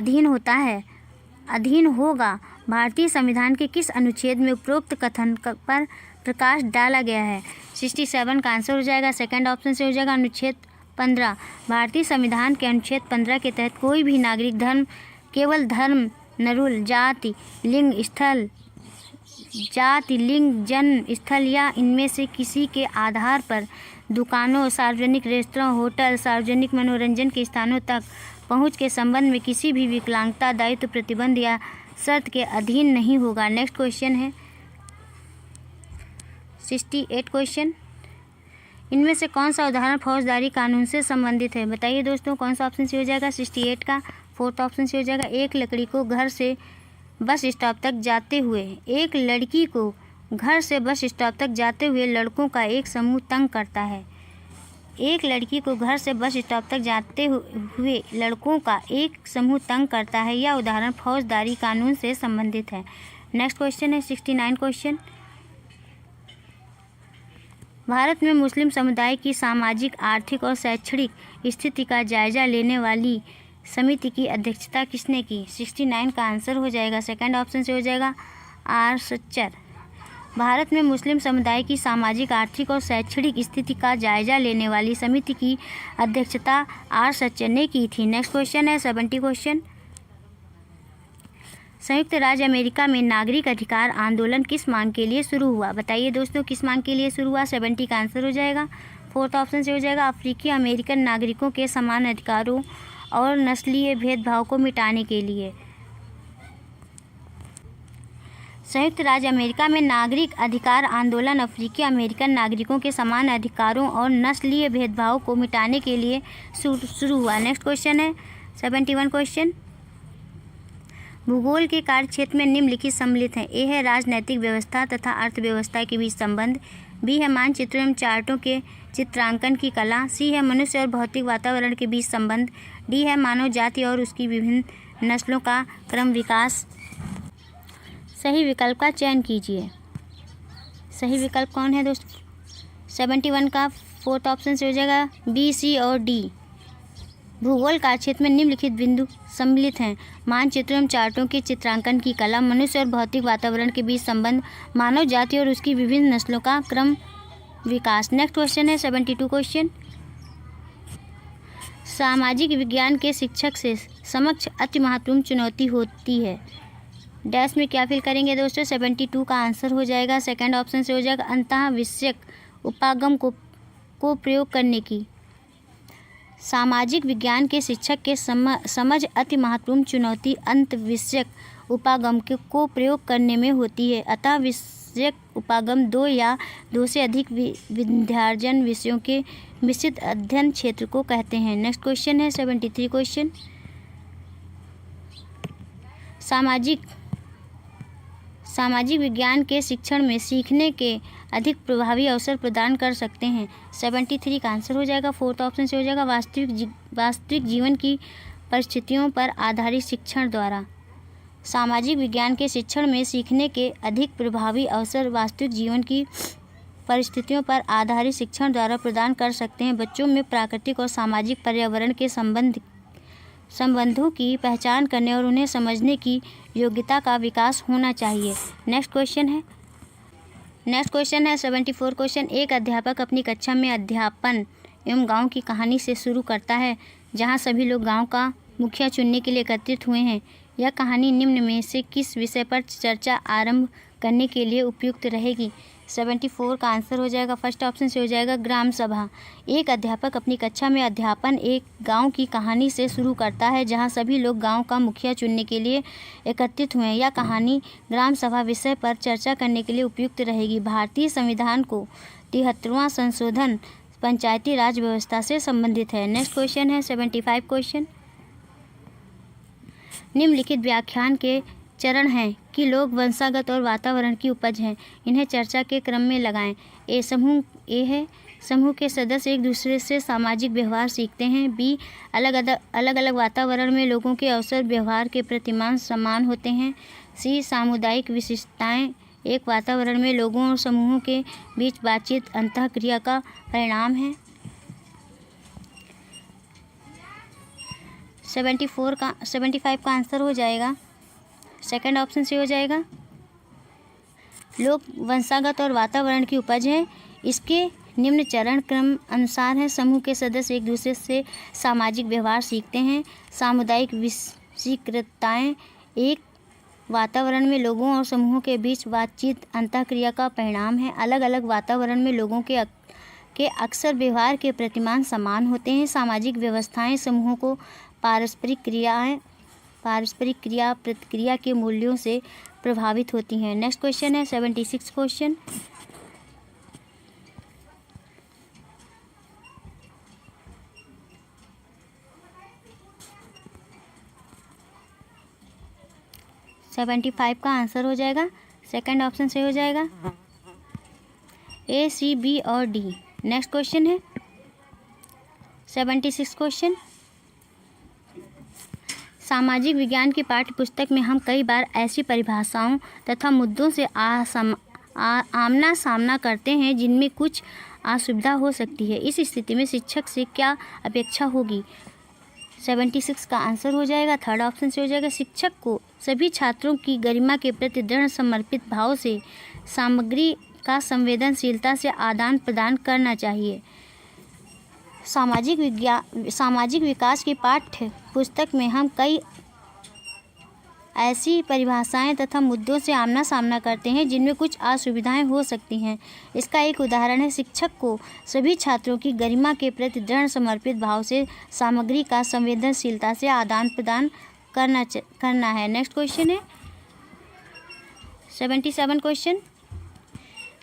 अधीन होगा। भारतीय संविधान के किस अनुच्छेद में उपरोक्त कथन पर प्रकाश डाला गया है? 67 का आंसर हो जाएगा सेकंड ऑप्शन से हो जाएगा, अनुच्छेद 15। भारतीय संविधान के अनुच्छेद 15 के तहत कोई भी नागरिक केवल धर्म, नरुल, जाति, लिंग, जन्म स्थल या इनमें से किसी के आधार पर दुकानों, सार्वजनिक रेस्तरां, होटल, सार्वजनिक मनोरंजन के स्थानों तक पहुंच के संबंध में किसी भी विकलांगता, दायित्व, प्रतिबंध या शर्त के अधीन नहीं होगा। नेक्स्ट क्वेश्चन है 68 क्वेश्चन। इनमें से कौन सा उदाहरण फौजदारी कानून से संबंधित है? बताइए दोस्तों, कौन सा ऑप्शन से हो जाएगा? 68 का फोर्थ ऑप्शन से हो जाएगा, एक लड़की को घर से बस स्टॉप तक जाते हुए लड़कों का एक समूह तंग करता है। एक लड़की को घर से बस स्टॉप तक जाते हुए लड़कों का एक समूह तंग करता है। यह उदाहरण फौजदारी कानून से संबंधित है। नेक्स्ट क्वेश्चन है 69 क्वेश्चन। भारत में मुस्लिम समुदाय की सामाजिक, आर्थिक और शैक्षणिक स्थिति का जायजा लेने वाली समिति की अध्यक्षता किसने की? 69 का आंसर हो जाएगा सेकंड ऑप्शन से हो जाएगा, आर सच्चर। भारत में मुस्लिम समुदाय की सामाजिक, आर्थिक और शैक्षणिक स्थिति का जायजा लेने वाली समिति की अध्यक्षता आर सच्चर ने की थी। नेक्स्ट क्वेश्चन है 70 क्वेश्चन। संयुक्त राज्य अमेरिका में नागरिक अधिकार आंदोलन किस मांग के लिए शुरू हुआ? बताइए दोस्तों, किस मांग के लिए शुरू हुआ? 70 का आंसर हो जाएगा फोर्थ ऑप्शन से हो जाएगा, अफ्रीकी अमेरिकन नागरिकों के समान अधिकारों और नस्लीय भेदभाव को मिटाने के लिए। संयुक्त राज्य अमेरिका में नागरिक अधिकार आंदोलन अफ्रीकी अमेरिकन नागरिकों के समान अधिकारों और नस्लीय भेदभाव को मिटाने के लिए शुरू हुआ। नेक्स्ट क्वेश्चन है 71 क्वेश्चन। भूगोल के कार्यक्षेत्र में निम्नलिखित सम्मिलित हैं। ए है राजनैतिक व्यवस्था तथा अर्थव्यवस्था के बीच संबंध, बी है मानचित्रों एवं चार्टों के चित्रांकन की कला, सी है मनुष्य और भौतिक वातावरण के बीच संबंध, डी है मानव जाति और उसकी विभिन्न नस्लों का क्रम विकास। सही विकल्प का चयन कीजिए। सही विकल्प कौन है दोस्तों? 71 का फोर्थ ऑप्शन से हो जाएगा बी, सी और डी। भूगोल कार्यक्षेत्र में निम्नलिखित बिंदु सम्मिलित हैं: मानचित्रों एवं चार्टों के चित्रांकन की कला, मनुष्य और भौतिक वातावरण के बीच संबंध, मानव जाति और उसकी विभिन्न नस्लों का क्रम विकास। नेक्स्ट क्वेश्चन है 72 क्वेश्चन। सामाजिक विज्ञान के शिक्षक से समक्ष अति महत्वपूर्ण चुनौती होती है। डैश में क्या फिल करेंगे दोस्तों? 72 का आंसर हो जाएगा सेकंड ऑप्शन से हो जाएगा अंतः विषयक उपागम को प्रयोग करने की। सामाजिक विज्ञान के शिक्षक के समझ अति महत्वपूर्ण चुनौती अंत विषयक उपागम को प्रयोग करने में होती है। अतः विषयक उपागम दो या दो से अधिक विद्यार्जन विषयों के मिश्रित अध्ययन क्षेत्र को कहते हैं। नेक्स्ट क्वेश्चन है 73 क्वेश्चन। सामाजिक विज्ञान के शिक्षण में सीखने के अधिक प्रभावी अवसर प्रदान कर सकते हैं। 73 का आंसर हो जाएगा फोर्थ ऑप्शन से हो जाएगा वास्तविक जीवन की परिस्थितियों पर आधारित शिक्षण द्वारा। सामाजिक विज्ञान के शिक्षण में सीखने के अधिक प्रभावी अवसर वास्तविक जीवन की परिस्थितियों पर आधारित शिक्षण द्वारा प्रदान कर सकते हैं। बच्चों में प्राकृतिक और सामाजिक पर्यावरण के संबंधों की पहचान करने और उन्हें समझने की योग्यता का विकास होना चाहिए। नेक्स्ट क्वेश्चन है 74 क्वेश्चन। एक अध्यापक अपनी कक्षा में अध्यापन एवं गांव की कहानी से शुरू करता है, जहां सभी लोग गांव का मुखिया चुनने के लिए एकत्रित हुए हैं। यह कहानी निम्न में से किस विषय पर चर्चा आरंभ करने के लिए उपयुक्त रहेगी? 74 का आंसर हो जाएगा फर्स्ट ऑप्शन से हो जाएगा ग्राम सभा। एक अध्यापक अपनी कक्षा में अध्यापन एक गांव की कहानी से शुरू करता है, जहां सभी लोग गांव का मुखिया चुनने के लिए एकत्रित हुए हैं। यह कहानी ग्राम सभा विषय पर चर्चा करने के लिए उपयुक्त रहेगी। भारतीय संविधान को 73वां संशोधन पंचायती राज व्यवस्था से संबंधित है। नेक्स्ट क्वेश्चन है 75 क्वेश्चन। निम्नलिखित व्याख्यान के चरण हैं कि लोग वंशागत और वातावरण की उपज हैं, इन्हें चर्चा के क्रम में लगाएं। समूह के सदस्य एक दूसरे से सामाजिक व्यवहार सीखते हैं। बी, अलग अलग वातावरण में लोगों के अवसर व्यवहार के प्रतिमान समान होते हैं। सी, सामुदायिक विशिष्टताएं एक वातावरण में लोगों और समूहों के बीच बातचीत अंतःक्रिया का परिणाम है। 75 का आंसर हो जाएगा सेकंड ऑप्शन से हो जाएगा लोग वंशागत और वातावरण की उपज है। इसके निम्न चरण क्रम अनुसार है: समूह के सदस्य एक दूसरे से सामाजिक व्यवहार सीखते हैं। सामुदायिक विशिष्टताएं एक वातावरण में लोगों और समूहों के बीच बातचीत अंतःक्रिया का परिणाम है। अलग अलग वातावरण में लोगों के अक्सर व्यवहार के प्रतिमान समान होते हैं। सामाजिक व्यवस्थाएं समूहों को पारस्परिक क्रिया प्रतिक्रिया के मूल्यों से प्रभावित होती हैं। नेक्स्ट क्वेश्चन है 76 क्वेश्चन। का आंसर हो जाएगा सेकंड ऑप्शन से हो जाएगा ए, सी, बी और डी। नेक्स्ट क्वेश्चन है 76 क्वेश्चन। सामाजिक विज्ञान की पाठ्य पुस्तक में हम कई बार ऐसी परिभाषाओं तथा मुद्दों से आमना सामना करते हैं जिनमें कुछ असुविधा हो सकती है। इस स्थिति में शिक्षक से क्या अपेक्षा होगी? 76 का आंसर हो जाएगा थर्ड ऑप्शन से हो जाएगा शिक्षक को सभी छात्रों की गरिमा के प्रति दृढ़ समर्पित भाव से सामग्री का संवेदनशीलता से आदान प्रदान करना चाहिए। सामाजिक विकास की पाठ्य पुस्तक में हम कई ऐसी परिभाषाएं तथा मुद्दों से आमना सामना करते हैं जिनमें कुछ असुविधाएं हो सकती हैं। इसका एक उदाहरण है शिक्षक को सभी छात्रों की गरिमा के प्रति दृढ़ समर्पित भाव से सामग्री का संवेदनशीलता से आदान प्रदान करना है। नेक्स्ट क्वेश्चन है 77 क्वेश्चन।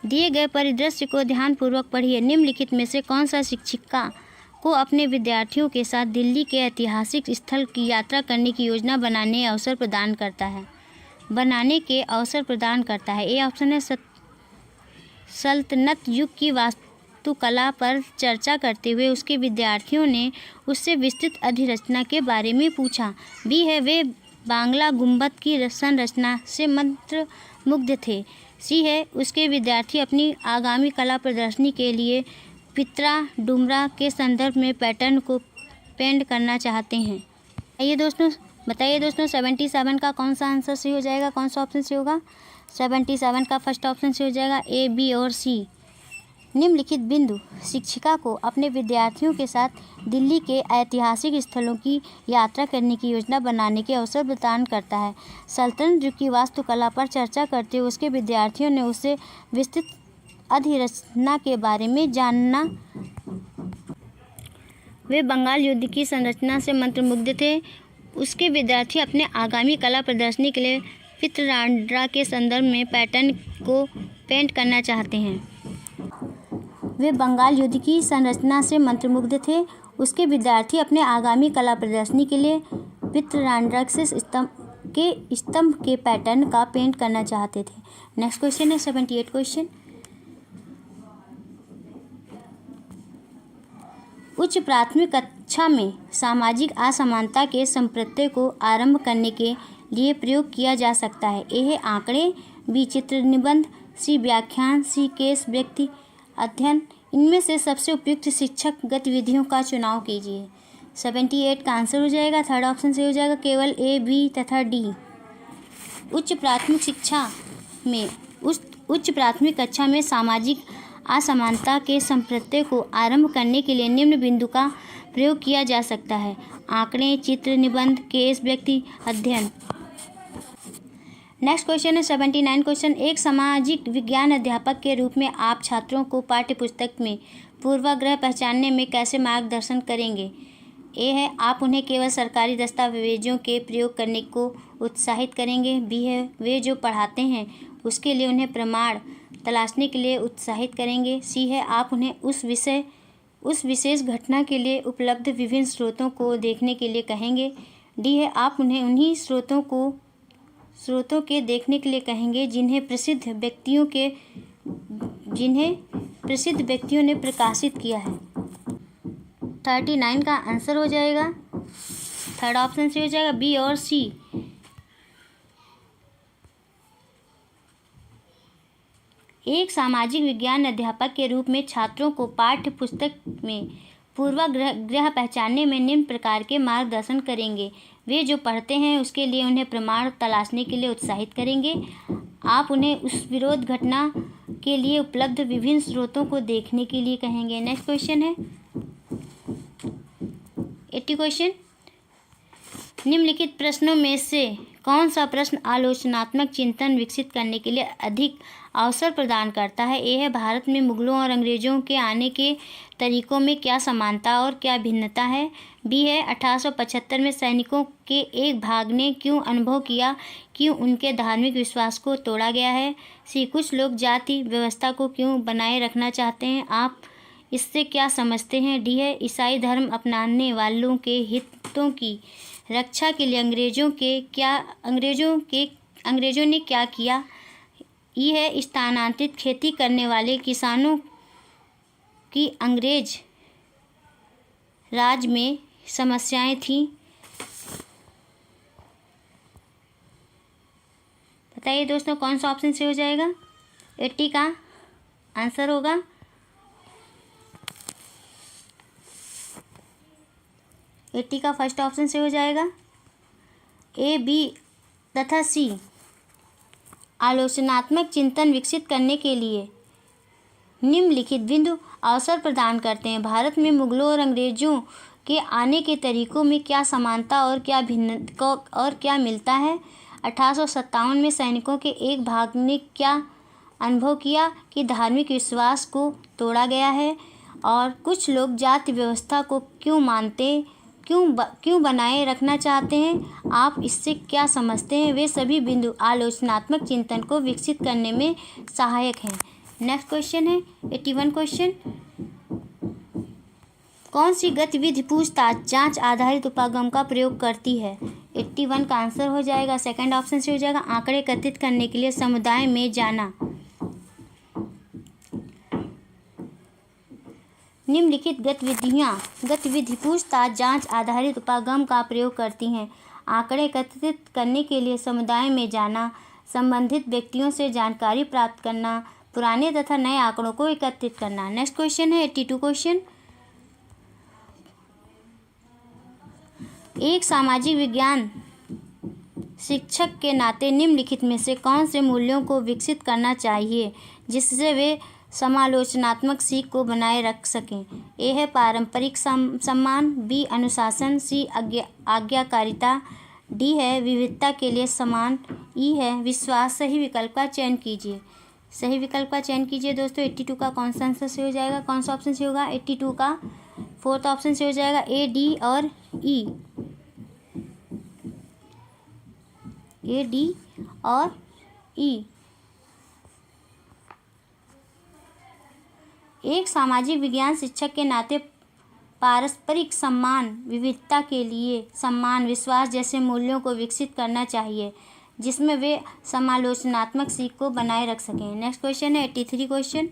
दिए गए परिदृश्य को ध्यानपूर्वक पढ़िए। निम्नलिखित में से कौन सा शिक्षिका को अपने विद्यार्थियों के साथ दिल्ली के ऐतिहासिक स्थल की यात्रा करने की योजना बनाने के अवसर प्रदान करता है? ए ऑप्शन है सल्तनत युग की वास्तुकला पर चर्चा करते हुए उसके विद्यार्थियों ने उससे विस्तृत अधिरचना के बारे में पूछा। बी है वे बांग्ला गुंबद की संरचना से मंत्रमुग्ध थे। सी है उसके विद्यार्थी अपनी आगामी कला प्रदर्शनी के लिए पित्रा डुमरा के संदर्भ में पैटर्न को पेंट करना चाहते हैं। बताइए दोस्तों 77 का कौन सा आंसर सही हो जाएगा, कौन सा ऑप्शन सही होगा। 77 का फर्स्ट ऑप्शन सही हो जाएगा ए, बी और सी। निम्नलिखित बिंदु शिक्षिका को अपने विद्यार्थियों के साथ दिल्ली के ऐतिहासिक स्थलों की यात्रा करने की योजना बनाने के अवसर प्रदान करता है। सल्तनत युग की वास्तुकला पर चर्चा करते हुए उसके विद्यार्थियों ने उससे विस्तृत अधिरचना के बारे में जानना। वे बंगाल युद्ध की संरचना से मंत्रमुग्ध थे। उसके विद्यार्थी अपने आगामी कला प्रदर्शनी के लिए पित्तरांड्रा के संदर्भ में पैटर्न को पेंट करना चाहते हैं। वे बंगाल युद्ध की संरचना से मंत्रमुग्ध थे। उसके विद्यार्थी अपने आगामी कला प्रदर्शनी के लिए पित्तरांड्रा से स्तंभ के पैटर्न का पेंट करना चाहते थे। नेक्स्ट क्वेश्चन है 78 क्वेश्चन। उच्च प्राथमिक कक्षा में सामाजिक असमानता के संप्रत्यय को आरंभ करने के लिए प्रयोग किया जा सकता है। ए है आंकड़े, बी चित्र निबंध, सी व्याख्यान, सी केस व्यक्ति अध्ययन। इनमें से सबसे उपयुक्त शिक्षक गतिविधियों का चुनाव कीजिए। 78 का आंसर हो जाएगा, थर्ड ऑप्शन से हो जाएगा केवल ए, बी तथा डी। उच्च प्राथमिक कक्षा में सामाजिक असमानता के संप्रत्यय को आरंभ करने के लिए निम्न बिंदु का प्रयोग किया जा सकता है। आंकड़े, चित्र निबंध, केस व्यक्ति अध्ययन। नेक्स्ट क्वेश्चन है 79 क्वेश्चन। एक सामाजिक विज्ञान अध्यापक के रूप में आप छात्रों को पाठ्यपुस्तक में पूर्वाग्रह पहचानने में कैसे मार्गदर्शन करेंगे। ए है आप उन्हें केवल सरकारी दस्तावेजों के प्रयोग करने को उत्साहित करेंगे। बी है वे जो पढ़ाते हैं उसके लिए उन्हें प्रमाण तलाशने के लिए उत्साहित करेंगे। सी है आप उन्हें उस विशेष घटना के लिए उपलब्ध विभिन्न स्रोतों को देखने के लिए कहेंगे। डी है आप उन्हें उन्हीं स्रोतों के देखने के लिए कहेंगे जिन्हें प्रसिद्ध व्यक्तियों ने प्रकाशित किया है। 39 का आंसर हो जाएगा, थर्ड ऑप्शन से हो जाएगा बी और सी। एक सामाजिक विज्ञान अध्यापक के रूप में छात्रों को पाठ्य पुस्तक में पूर्वाग्रह पहचानने में निम्न प्रकार के मार्गदर्शन करेंगे। वे जो पढ़ते हैं उसके लिए उन्हें प्रमाण तलाशने के लिए उत्साहित करेंगे। आप उन्हें उस विरोध घटना के लिए उपलब्ध विभिन्न स्रोतों को देखने के लिए कहेंगे। नेक्स्ट क्वेश्चन है 80 क्वेश्चन। निम्नलिखित प्रश्नों में से कौन सा प्रश्न आलोचनात्मक चिंतन विकसित करने के लिए अधिक अवसर प्रदान करता है। ए है भारत में मुगलों और अंग्रेजों के आने के तरीकों में क्या समानता और क्या भिन्नता है। बी है 1875 में सैनिकों के एक भाग ने क्यों अनुभव किया कि उनके धार्मिक विश्वास को तोड़ा गया है। सी कुछ लोग जाति व्यवस्था को क्यों बनाए रखना चाहते हैं, आप इससे क्या समझते हैं। डी है ईसाई धर्म अपनाने वालों के हितों की रक्षा के लिए अंग्रेजों ने क्या किया। ई है स्थानांतरित खेती करने वाले किसानों की अंग्रेज राज में समस्याएं थीं। बताइए दोस्तों कौन सा ऑप्शन से हो जाएगा। 80 का आंसर होगा 80 का फर्स्ट ऑप्शन से हो जाएगा ए, बी तथा सी। आलोचनात्मक चिंतन विकसित करने के लिए निम्नलिखित बिंदु अवसर प्रदान करते हैं। भारत में मुगलों और अंग्रेजों के आने के तरीकों में क्या समानता और क्या मिलता है। 1857 में सैनिकों के एक भाग ने क्या अनुभव किया कि धार्मिक विश्वास को तोड़ा गया है। और कुछ लोग जाति व्यवस्था को क्यों बनाए रखना चाहते हैं, आप इससे क्या समझते हैं। वे सभी बिंदु आलोचनात्मक चिंतन को विकसित करने में सहायक हैं। नेक्स्ट क्वेश्चन है 81 क्वेश्चन। कौन सी गतिविधि पूछताछ जांच आधारित उपागम का प्रयोग करती है। 81 का आंसर हो जाएगा, सेकंड ऑप्शन से हो जाएगा आंकड़े एकत्रित करने के लिए समुदाय में जाना। निम्नलिखित गतिविधि पूछताछ जांच आधारित उपागम का प्रयोग करती हैं। आंकड़े एकत्रित करने के लिए समुदाय में जाना, संबंधित व्यक्तियों से जानकारी प्राप्त करना, पुराने तथा नए आंकड़ों को एकत्रित करना। नेक्स्ट क्वेश्चन है 82 क्वेश्चन। एक सामाजिक विज्ञान शिक्षक के नाते निम्नलिखित में से कौन से मूल्यों को विकसित करना चाहिए जिससे वे समालोचनात्मक सीख को बनाए रख सकें? ए है पारंपरिक सम्मान, बी अनुशासन, सी आज्ञाकारिता, डी है विविधता के लिए सम्मान, ई है विश्वास। सही विकल्प का चयन कीजिए। सही विकल्प का चयन कीजिए दोस्तों। 82 का कौन सा आंसर से हो जाएगा? कौन सा ऑप्शन से होगा? 82 का फोर्थ ऑप्शन से हो जाएगा, ए, डी और ई। ए, डी और ई। एक सामाजिक विज्ञान शिक्षक के नाते पारस्परिक सम्मान, विविधता के लिए सम्मान, विश्वास जैसे मूल्यों को विकसित करना चाहिए जिसमें वे समालोचनात्मक सीख को बनाए रख सकें। नेक्स्ट क्वेश्चन है 83 क्वेश्चन।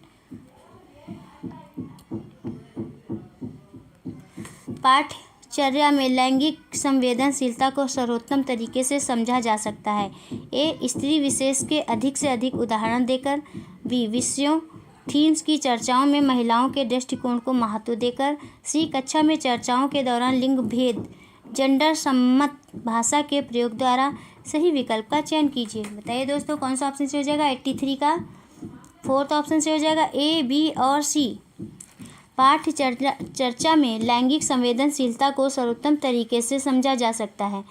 पाठचर्या में लैंगिक संवेदनशीलता को सर्वोत्तम तरीके से समझा जा सकता है। ए, स्त्री विशेष के अधिक से अधिक उदाहरण देकर, बी, विषयों थीम्स की चर्चाओं में महिलाओं के दृष्टिकोण को महत्व देकर, सी, कक्षा में चर्चाओं के दौरान लिंग भेद जेंडर सम्मत भाषा के प्रयोग द्वारा। सही विकल्प का चयन कीजिए। बताइए दोस्तों कौन सा ऑप्शन से हो जाएगा? 83 का फोर्थ ऑप्शन से हो जाएगा, ए, बी और सी। पाठ चर्चा में लैंगिक संवेदनशीलता को सर्वोत्तम तरीके से समझा जा सकता है।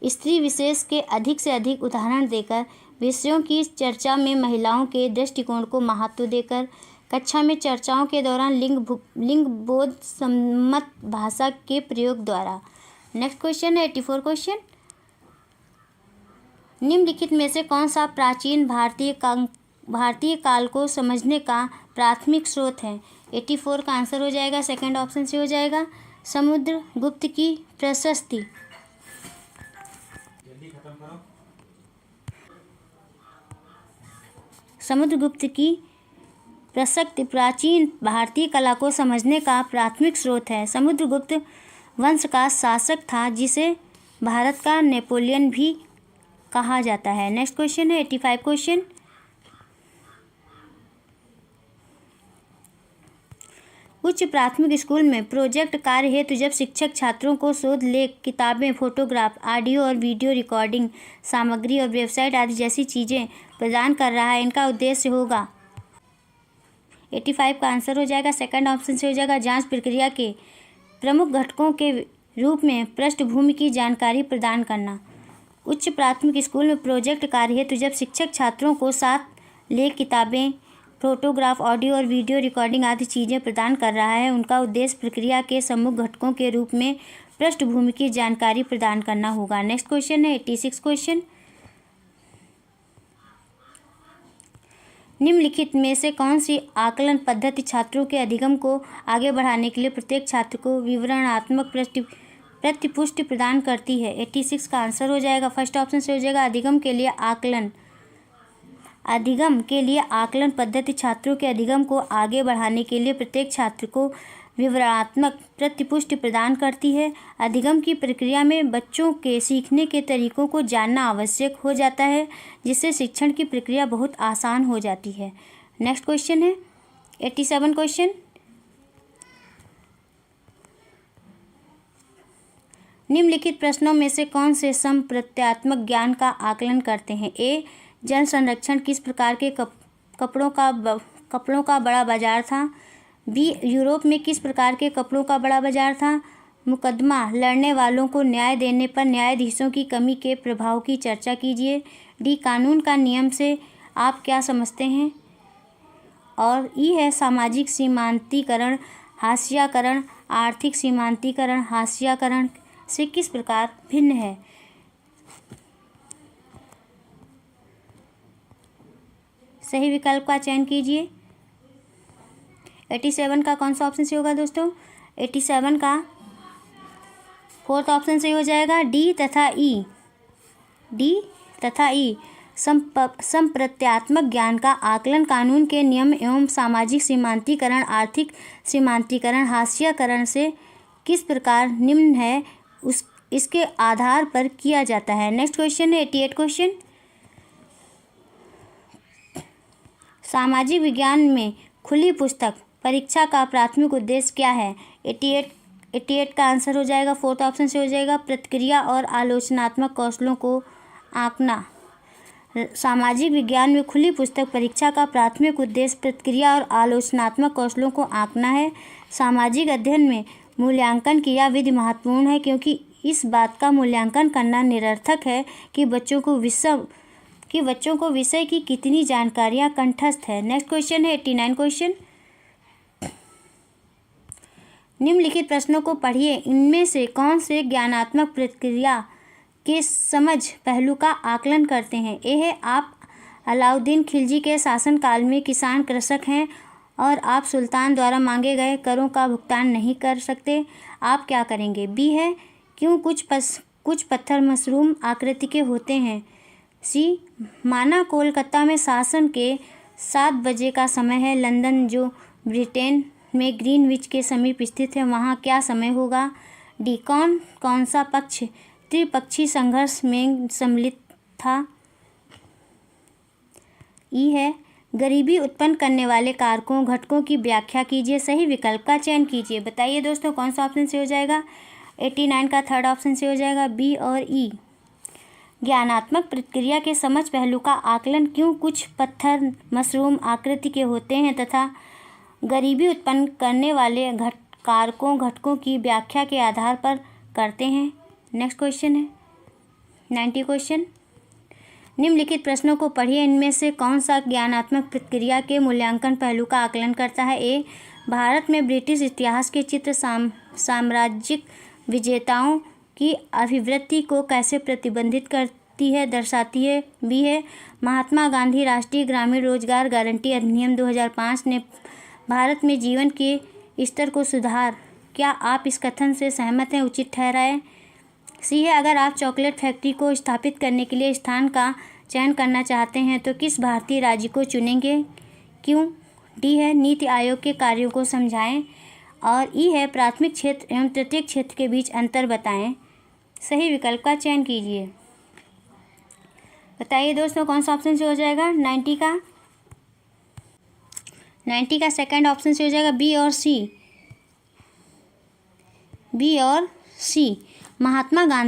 स्त्री विशेष के अधिक से अधिक उदाहरण देकर, विषयों की चर्चा में महिलाओं के दृष्टिकोण को महत्व देकर, कक्षा में चर्चाओं के दौरान लिंग बोध सम्मत भाषा के प्रयोग द्वारा। नेक्स्ट क्वेश्चन है 84 क्वेश्चन। निम्नलिखित में से कौन सा प्राचीन भारतीय काल को समझने का प्राथमिक स्रोत है? 84 का आंसर हो जाएगा, सेकंड ऑप्शन से हो जाएगा, समुद्रगुप्त की प्रशस्ति। समुद्रगुप्त की प्रशस्ति प्राचीन भारतीय कला को समझने का प्राथमिक स्रोत है। समुद्रगुप्त वंश का शासक था जिसे भारत का नेपोलियन भी कहा जाता है। नेक्स्ट क्वेश्चन है 85 क्वेश्चन। उच्च प्राथमिक स्कूल में प्रोजेक्ट कार्य हेतु जब शिक्षक छात्रों को शोध लेख, किताबें, फोटोग्राफ, ऑडियो और वीडियो रिकॉर्डिंग सामग्री और वेबसाइट आदि जैसी चीज़ें प्रदान कर रहा है, इनका उद्देश्य होगा। 85 का आंसर हो जाएगा, सेकंड ऑप्शन से हो जाएगा, जांच प्रक्रिया के प्रमुख घटकों के रूप में पृष्ठभूमि की जानकारी प्रदान करना। उच्च प्राथमिक स्कूल में प्रोजेक्ट कार्य हेतु जब शिक्षक छात्रों को साथ लेख, किताबें, फोटोग्राफ, ऑडियो और वीडियो रिकॉर्डिंग आदि चीज़ें प्रदान कर रहा है, उनका उद्देश्य प्रक्रिया के प्रमुख घटकों के रूप में पृष्ठभूमि की जानकारी प्रदान करना होगा। नेक्स्ट क्वेश्चन है 86 क्वेश्चन। निम्नलिखित में से कौन सी आकलन पद्धति छात्रों के अधिगम को आगे बढ़ाने के लिए प्रत्येक छात्र को विवरणात्मक प्रतिपुष्टि प्रदान करती है? 86 का आंसर हो जाएगा, फर्स्ट ऑप्शन से हो जाएगा, अधिगम के लिए आकलन पद्धति छात्रों के अधिगम को आगे बढ़ाने के लिए प्रत्येक छात्र को विवरणात्मक प्रतिपुष्टि प्रदान करती है। अधिगम की प्रक्रिया में बच्चों के सीखने के तरीकों को जानना आवश्यक हो जाता है, जिससे शिक्षण की प्रक्रिया बहुत आसान हो जाती है। नेक्स्ट क्वेश्चन है 87 क्वेश्चन। निम्नलिखित प्रश्नों में से कौन से संप्रत्यात्मक ज्ञान का आकलन करते हैं? ए, जल संरक्षण किस प्रकार के कपड़ों का बड़ा बाजार था? बी, यूरोप में किस प्रकार के कपड़ों का बड़ा बाजार था? मुकदमा लड़ने वालों को न्याय देने पर न्यायाधीशों की कमी के प्रभाव की चर्चा कीजिए। डी, कानून का नियम से आप क्या समझते हैं? और ई है सामाजिक सीमांतीकरण, हाशियाकरण, आर्थिक सीमांतीकरण हाशियाकरण से किस प्रकार भिन्न है? सही विकल्प का चयन कीजिए। 87 का कौन सा ऑप्शन से होगा दोस्तों? 87 का फोर्थ ऑप्शन से हो जाएगा, डी तथा ई। संप्रत्यात्मक ज्ञान का आकलन कानून के नियम एवं सामाजिक सीमांतीकरण, आर्थिक सीमांतीकरण, हाशियाकरण से किस प्रकार निम्न है इसके आधार पर किया जाता है। नेक्स्ट क्वेश्चन है 88 क्वेश्चन। सामाजिक विज्ञान में खुली पुस्तक परीक्षा का प्राथमिक उद्देश्य क्या है? 88 का आंसर हो जाएगा, फोर्थ ऑप्शन से हो जाएगा प्रतिक्रिया और आलोचनात्मक कौशलों को आंकना। सामाजिक विज्ञान में खुली पुस्तक परीक्षा का प्राथमिक उद्देश्य प्रतिक्रिया और आलोचनात्मक कौशलों को आंकना है। सामाजिक अध्ययन में मूल्यांकन क्रियाविधि महत्वपूर्ण है क्योंकि इस बात का मूल्यांकन करना निरर्थक है कि बच्चों को विषय की कितनी जानकारियां कंठस्थ है। नेक्स्ट क्वेश्चन है 89 क्वेश्चन। निम्नलिखित प्रश्नों को पढ़िए, इनमें से कौन से ज्ञानात्मक प्रक्रिया के समझ पहलू का आकलन करते हैं? ए है, आप अलाउद्दीन खिलजी के शासनकाल में किसान कृषक हैं और आप सुल्तान द्वारा मांगे गए करों का भुगतान नहीं कर सकते, आप क्या करेंगे? बी है, क्यों कुछ पत्थर मशरूम आकृति के होते हैं? सी, माना कोलकाता में शासन के 7 बजे का समय है, लंदन जो ब्रिटेन में ग्रीनविच के समीप स्थित है वहाँ क्या समय होगा? डी, कौन सा पक्ष त्रिपक्षीय संघर्ष में सम्मिलित था? ई है, गरीबी उत्पन्न करने वाले कारकों घटकों की व्याख्या कीजिए, सही विकल्प का चयन कीजिए। बताइए दोस्तों कौन सा ऑप्शन से हो जाएगा? 89 का थर्ड ऑप्शन से हो जाएगा, बी और ई। ज्ञानात्मक प्रक्रिया के समझ पहलू का आकलन क्यों कुछ पत्थर मशरूम आकृति के होते हैं तथा गरीबी उत्पन्न करने वाले कारकों घटकों की व्याख्या के आधार पर करते हैं। नेक्स्ट क्वेश्चन है 90 क्वेश्चन। निम्नलिखित प्रश्नों को पढ़िए, इनमें से कौन सा ज्ञानात्मक प्रक्रिया के मूल्यांकन पहलू का आकलन करता है? ए, भारत में ब्रिटिश इतिहास के चित्र साम्राज्यिक विजेताओं की अभिवृत्ति को कैसे प्रतिबंधित करती है दर्शाती है? बी है, महात्मा गांधी राष्ट्रीय ग्रामीण रोजगार गारंटी अधिनियम 2005 ने भारत में जीवन के स्तर को सुधार, क्या आप इस कथन से सहमत हैं, उचित ठहराए? सी है, अगर आप चॉकलेट फैक्ट्री को स्थापित करने के लिए स्थान का चयन करना चाहते हैं तो किस भारतीय राज्य को चुनेंगे, क्यों? डी है, नीति आयोग के कार्यों को समझाएं। और ई है, प्राथमिक क्षेत्र एवं तृतीयक क्षेत्र के बीच अंतर बताएं, सही विकल्प का चयन कीजिए। बताइए दोस्तों कौन सा ऑप्शन से हो जाएगा? 90 का सेकंड ऑप्शन से हो जाएगा, बी और सी। महात्मा गांधी